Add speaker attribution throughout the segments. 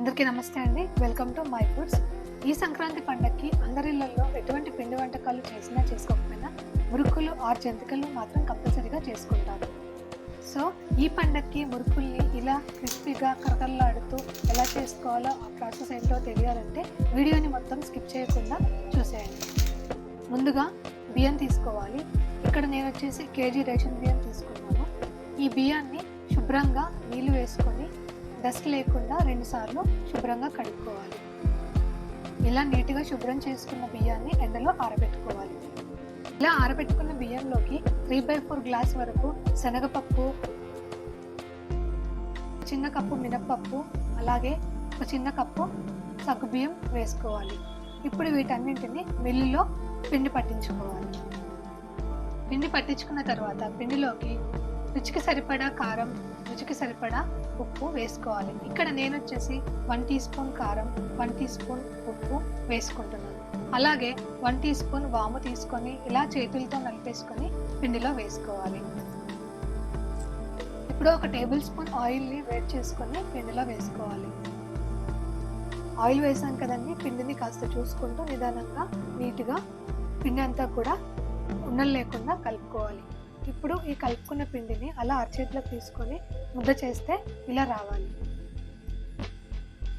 Speaker 1: అందరికీ నమస్తే అండి. Welcome to my foods. ఈ సంక్రాంతి పండగకి అందరిళ్లలో ఎటువంటి పిండి వంటకాలు చేసినా చేసుకోకపోయినా మురుకులు ఆర్ జంతికలు మాత్రం కంపల్సరీగా చేసుకుంటారు. సో ఈ పండగకి మురుకుల్ని ఇలా క్రిస్పీగా కరకరలాడుతూ ఎలా చేసుకోవాలో ఆ ప్రాసెస్ ఏంటో తెలియాలంటే వీడియోని మొత్తం స్కిప్ చేయకుండా చూసేయండి. ముందుగా బియ్యం తీసుకోవాలి. ఇక్కడ నేను వచ్చేసి కేజీ రేషన్ బియ్యం తీసుకున్నాను. ఈ బియ్యాన్ని శుభ్రంగా నీళ్లు వేసుకొని డస్ట్ లేకుండా 2 సార్లు శుభ్రంగా కడుక్కోవాలి. ఇలా నీట్గా శుభ్రం చేసుకున్న బియ్యాన్ని ఎండలో ఆరబెట్టుకోవాలి. ఇలా ఆరబెట్టుకున్న బియ్యంలోకి 3/4 గ్లాస్ వరకు శనగపప్పు, చిన్న కప్పు మినప్పప్పు, అలాగే ఒక చిన్న కప్పు సగ్గుబియ్యం వేసుకోవాలి. ఇప్పుడు వీటన్నింటిని మిల్లులో పిండి పట్టించుకోవాలి. పిండి పట్టించుకున్న తర్వాత పిండిలోకి రుచికి సరిపడా కారం, రుచికి సరిపడా ఉప్పు వేసుకోవాలి. ఇక్కడ నేను వచ్చేసి 1 టీ స్పూన్ కారం, 1 టీ స్పూన్ ఉప్పు వేసుకుంటున్నాను. అలాగే 1 టీ స్పూన్ వాము తీసుకొని ఇలా చేతులతో నలిపేసుకొని పిండిలో వేసుకోవాలి. ఇప్పుడు ఒక టేబుల్ స్పూన్ ఆయిల్ని వేడి చేసుకొని పిండిలో వేసుకోవాలి. ఆయిల్ వేసాం కదండి, పిండిని కాస్త చూసుకుంటూ నిదానంగా నీట్గా పిండి అంతా కూడా ఉండలు లేకుండా కలుపుకోవాలి. ఇప్పుడు ఈ కలుపుకున్న పిండిని అలా అరచేతిలోకి తీసుకొని ముద్ద చేస్తే ఇలా రావాలి.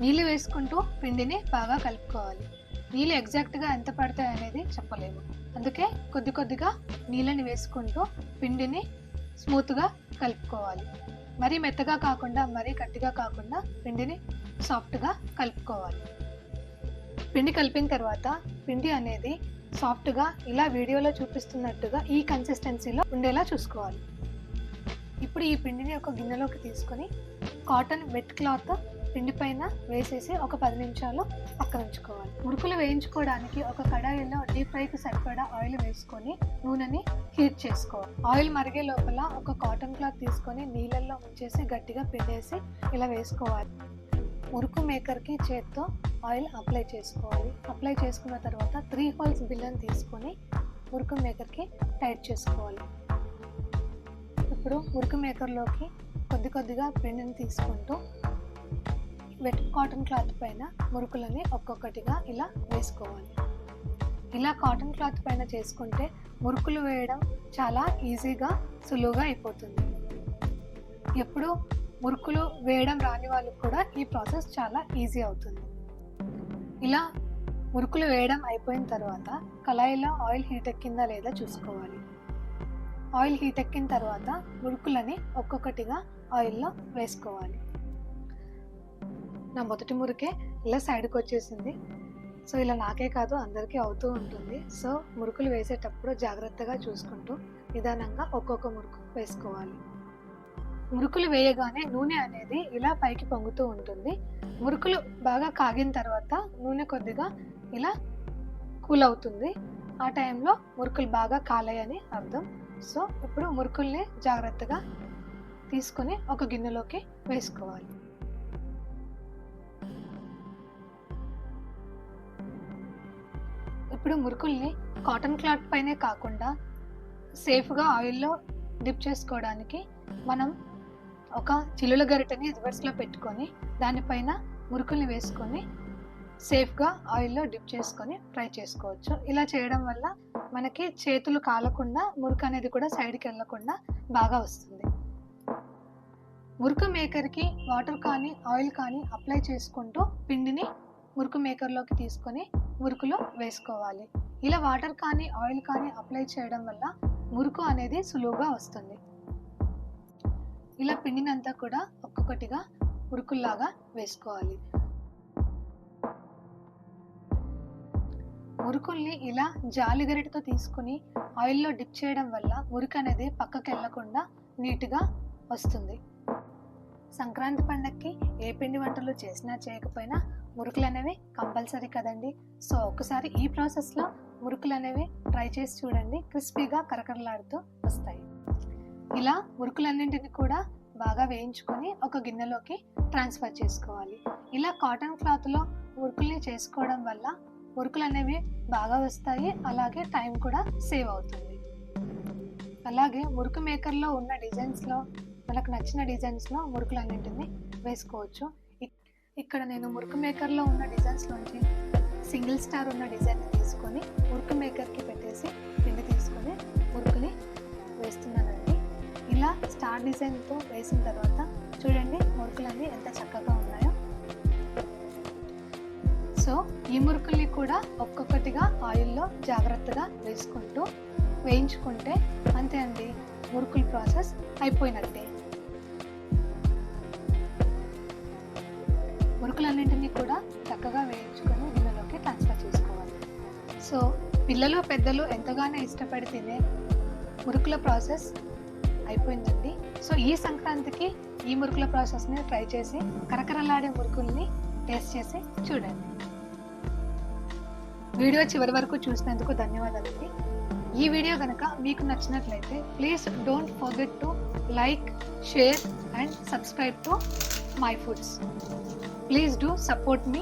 Speaker 1: నీళ్ళు వేసుకుంటూ పిండిని బాగా కలుపుకోవాలి. నీళ్ళు ఎగ్జాక్ట్గా ఎంత పడతాయి అనేది చెప్పలేము, అందుకే కొద్ది కొద్దిగా నీళ్ళని వేసుకుంటూ పిండిని స్మూత్గా కలుపుకోవాలి. మరీ మెత్తగా కాకుండా మరీ గట్టిగా కాకుండా పిండిని సాఫ్ట్గా కలుపుకోవాలి. పిండి కలిపిన తర్వాత పిండి అనేది సాఫ్ట్గా ఇలా వీడియోలో చూపిస్తున్నట్టుగా ఈ కన్సిస్టెన్సీలో ఉండేలా చూసుకోవాలి. ఇప్పుడు ఈ పిండిని ఒక గిన్నెలోకి తీసుకొని కాటన్ వెట్ క్లాత్ పిండి పైన వేసేసి ఒక 10 నిమిషాలు పక్కన ఉంచుకోవాలి. మురుకులు వేయించుకోవడానికి ఒక కడాయిలో డీప్ ఫ్రైకి సరిపడా ఆయిల్ వేసుకొని నూనెని హీట్ చేసుకోవాలి. ఆయిల్ మరిగే లోపల ఒక కాటన్ క్లాత్ తీసుకొని నీళ్ళల్లో ఉంచేసి గట్టిగా పిండేసి ఇలా వేసుకోవాలి. మురుకు మేకర్కి చేత్తో ఆయిల్ అప్లై చేసుకోవాలి. అప్లై చేసుకున్న తర్వాత 3 హోల్స్ బిల్లని తీసుకొని మురుకు మేకర్కి టైట్ చేసుకోవాలి. ఇప్పుడు మురుకు మేకర్లోకి కొద్ది కొద్దిగా పిండిని తీసుకుంటూ వెట్ కాటన్ క్లాత్ పైన మురుకులని ఒక్కొక్కటిగా ఇలా వేసుకోవాలి. ఇలా కాటన్ క్లాత్ పైన చేసుకుంటే మురుకులు వేయడం చాలా ఈజీగా సులువుగా అయిపోతుంది. ఎప్పుడు మురుకులు వేయడం రాని వాళ్ళకి కూడా ఈ ప్రాసెస్ చాలా ఈజీ అవుతుంది. ఇలా మురుకులు వేయడం అయిపోయిన తర్వాత కళాయిలో ఆయిల్ హీట్ ఎక్కిందా లేదా చూసుకోవాలి. ఆయిల్ హీట్ ఎక్కిన తర్వాత మురుకులని ఒక్కొక్కటిగా ఆయిల్లో వేసుకోవాలి. నా మొదటి మురుకే ఇలా సైడ్కి వచ్చేసింది. సో ఇలా నాకే కాదు అందరికీ అవుతూ ఉంటుంది. సో మురుకులు వేసేటప్పుడు జాగ్రత్తగా చూసుకుంటూ నిదానంగా ఒక్కొక్క మురుకు వేసుకోవాలి. మురుకులు వేయగానే నూనె అనేది ఇలా పైకి పొంగుతూ ఉంటుంది. మురుకులు బాగా కాగిన తర్వాత నూనె కొద్దిగా ఇలా కూల్ అవుతుంది. ఆ టైంలో మురుకులు బాగా కాలాయని అర్థం. సో ఇప్పుడు మురుకుల్ని జాగ్రత్తగా తీసుకొని ఒక గిన్నెలోకి వేసుకోవాలి. ఇప్పుడు మురుకుల్ని కాటన్ క్లాత్ పైనే కాకుండా సేఫ్గా ఆయిల్లో డిప్ చేసుకోవడానికి మనం ఒక చిల్లుల గరిటెని రివర్స్లో పెట్టుకొని దానిపైన మురుకుల్ని వేసుకొని సేఫ్గా ఆయిల్లో డిప్ చేసుకొని ఫ్రై చేసుకోవచ్చు. ఇలా చేయడం వల్ల మనకి చేతులు కాలకుండా మురుకు అనేది కూడా సైడ్కి వెళ్ళకుండా బాగా వస్తుంది. మురుకు మేకర్కి వాటర్ కానీ ఆయిల్ కానీ అప్లై చేసుకుంటూ పిండిని మురుకు మేకర్లోకి తీసుకొని మురుకులు వేసుకోవాలి. ఇలా వాటర్ కానీ ఆయిల్ కానీ అప్లై చేయడం వల్ల మురుకు అనేది సులువుగా వస్తుంది. ఇలా పిండినంతా కూడా ఒక్కొక్కటిగా మురుకుల్లాగా వేసుకోవాలి. మురుకుల్ని ఇలా జాలి గరిటెతో తీసుకుని ఆయిల్లో డిప్ చేయడం వల్ల మురుకు అనేది పక్కకి వెళ్ళకుండా నీట్గా వస్తుంది. సంక్రాంతి పండగకి ఏ పిండి వంటలు చేసినా చేయకపోయినా మురుకులు అనేవి కంపల్సరీ కదండి. సో ఒకసారి ఈ ప్రాసెస్లో మురుకులు అనేవి ట్రై చేసి చూడండి, క్రిస్పీగా కరకరలాడుతూ వస్తాయి. ఇలా మురుకులన్నింటిని కూడా బాగా వేయించుకొని ఒక గిన్నెలోకి ట్రాన్స్ఫర్ చేసుకోవాలి. ఇలా కాటన్ క్లాత్లో మురుకుల్ని చేసుకోవడం వల్ల మురుకులు అనేవి బాగా వస్తాయి, అలాగే టైం కూడా సేవ్ అవుతుంది. అలాగే మురుకు మేకర్లో ఉన్న డిజైన్స్లో మనకు నచ్చిన డిజైన్స్లో మురుకులన్నింటినీ వేసుకోవచ్చు. ఇక్కడ నేను మురుకు మేకర్లో ఉన్న డిజైన్స్లోంచి సింగిల్ స్టార్ ఉన్న డిజైన్ని తీసుకొని మురుకు మేకర్కి పెట్టేసి పిండి తీసుకొని మురుకుని వేస్తున్నానండి. ఇలా స్టార్ డిజైన్తో వేసిన తర్వాత చూడండి మురుకులన్నీ ఎంత చక్కగా ఉన్నాయో. సో ఈ మురుకుల్ని కూడా ఒక్కొక్కటిగా ఆయిల్లో జాగ్రత్తగా వేయించుకుంటే అంతే అండి, మురుకుల ప్రాసెస్ అయిపోయినట్టే. మురుకులన్నింటినీ కూడా చక్కగా వేయించుకొని గిన్నెలోకి ట్రాన్స్ఫర్ చేసుకోవాలి. సో పిల్లలు పెద్దలు ఎంతగానో ఇష్టపడి తినే మురుకుల ప్రాసెస్ అయిపోయిందండి. సో ఈ సంక్రాంతికి ఈ మురుకుల ప్రాసెస్ని ట్రై చేసి కరకరలాడే మురుకుల్ని టేస్ట్ చేసి చూడండి. వీడియో చివరి వరకు చూసినందుకు ధన్యవాదాలండి. ఈ వీడియో కనుక మీకు నచ్చినట్లయితే please don't forget to like, share and subscribe to my foods. Please do support me.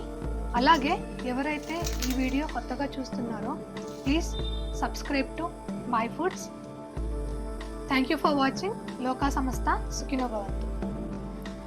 Speaker 1: అలాగే ఎవరైతే ఈ వీడియో కొత్తగా చూస్తున్నారో please subscribe to my foods. Thank you for watching. లోకా సమస్త సుఖినో భవంతు.